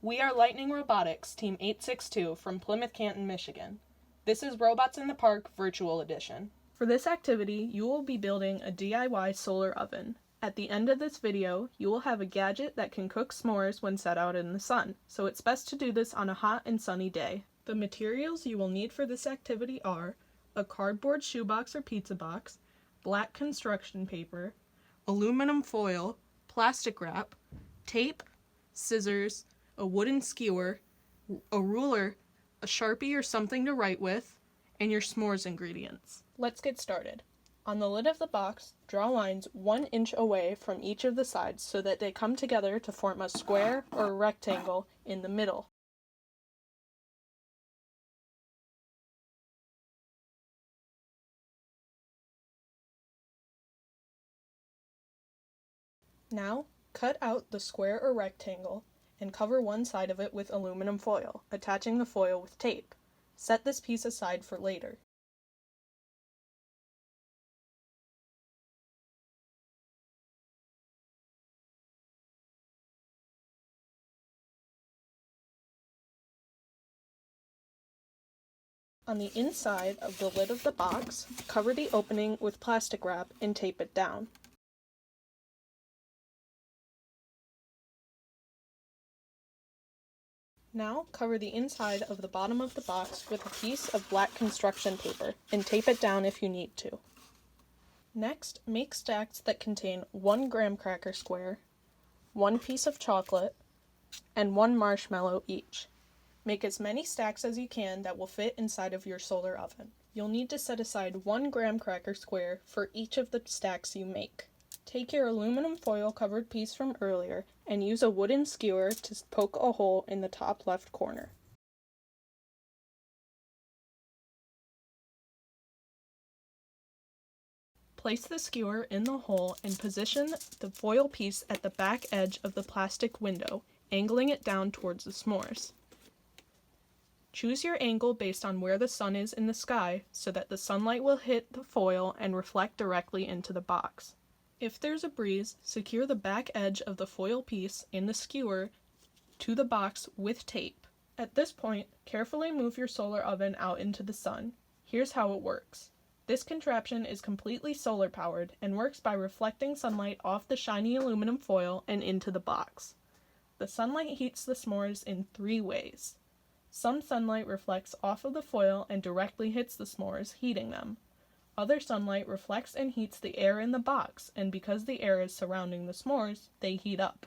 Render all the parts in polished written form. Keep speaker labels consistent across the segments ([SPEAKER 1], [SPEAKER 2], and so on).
[SPEAKER 1] We are Lightning Robotics, Team 862 from Plymouth, Canton, Michigan. This is Robots in the Park Virtual Edition. For this activity, you will be building a DIY solar oven. At the end of this video, you will have a gadget that can cook s'mores when set out in the sun, so it's best to do this on a hot and sunny day. The materials you will need for this activity are a cardboard shoebox or pizza box, black construction paper, aluminum foil, plastic wrap, tape, scissors, a wooden skewer, a ruler, a Sharpie or something to write with, and your s'mores ingredients. Let's get started. On the lid of the box, draw lines 1 inch away from each of the sides so that they come together to form a square or a rectangle in the middle. Now, cut out the square or rectangle and cover one side of it with aluminum foil, attaching the foil with tape. Set this piece aside for later. On the inside of the lid of the box, cover the opening with plastic wrap and tape it down. Now cover the inside of the bottom of the box with a piece of black construction paper and tape it down if you need to. Next, make stacks that contain 1 graham cracker square, 1 piece of chocolate, and 1 marshmallow each. Make as many stacks as you can that will fit inside of your solar oven. You'll need to set aside 1 graham cracker square for each of the stacks you make. Take your aluminum foil covered piece from earlier and use a wooden skewer to poke a hole in the top left corner. Place the skewer in the hole and position the foil piece at the back edge of the plastic window, angling it down towards the s'mores. Choose your angle based on where the sun is in the sky so that the sunlight will hit the foil and reflect directly into the box. If there's a breeze, secure the back edge of the foil piece in the skewer to the box with tape. At this point, carefully move your solar oven out into the sun. Here's how it works. This contraption is completely solar powered and works by reflecting sunlight off the shiny aluminum foil and into the box. The sunlight heats the s'mores in 3 ways. Some sunlight reflects off of the foil and directly hits the s'mores, heating them. Other sunlight reflects and heats the air in the box, and because the air is surrounding the s'mores, they heat up.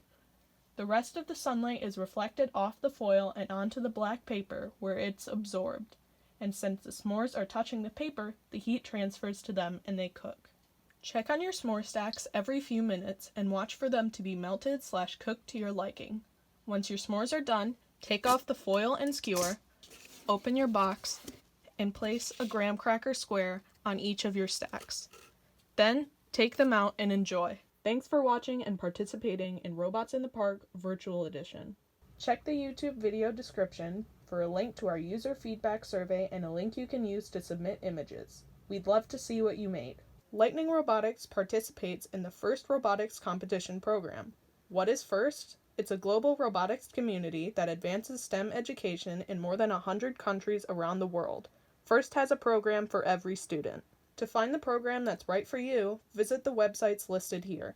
[SPEAKER 1] The rest of the sunlight is reflected off the foil and onto the black paper, where it's absorbed. And since the s'mores are touching the paper, the heat transfers to them and they cook. Check on your s'more stacks every few minutes and watch for them to be melted/cooked to your liking. Once your s'mores are done, take off the foil and skewer, open your box, and place a graham cracker square on each of your stacks. Then, take them out and enjoy. Thanks for watching and participating in Robots in the Park Virtual Edition. Check the YouTube video description for a link to our user feedback survey and a link you can use to submit images. We'd love to see what you made. Lightning Robotics participates in the FIRST Robotics Competition program. What is FIRST? It's a global robotics community that advances STEM education in more than 100 countries around the world. FIRST has a program for every student. To find the program that's right for you, visit the websites listed here.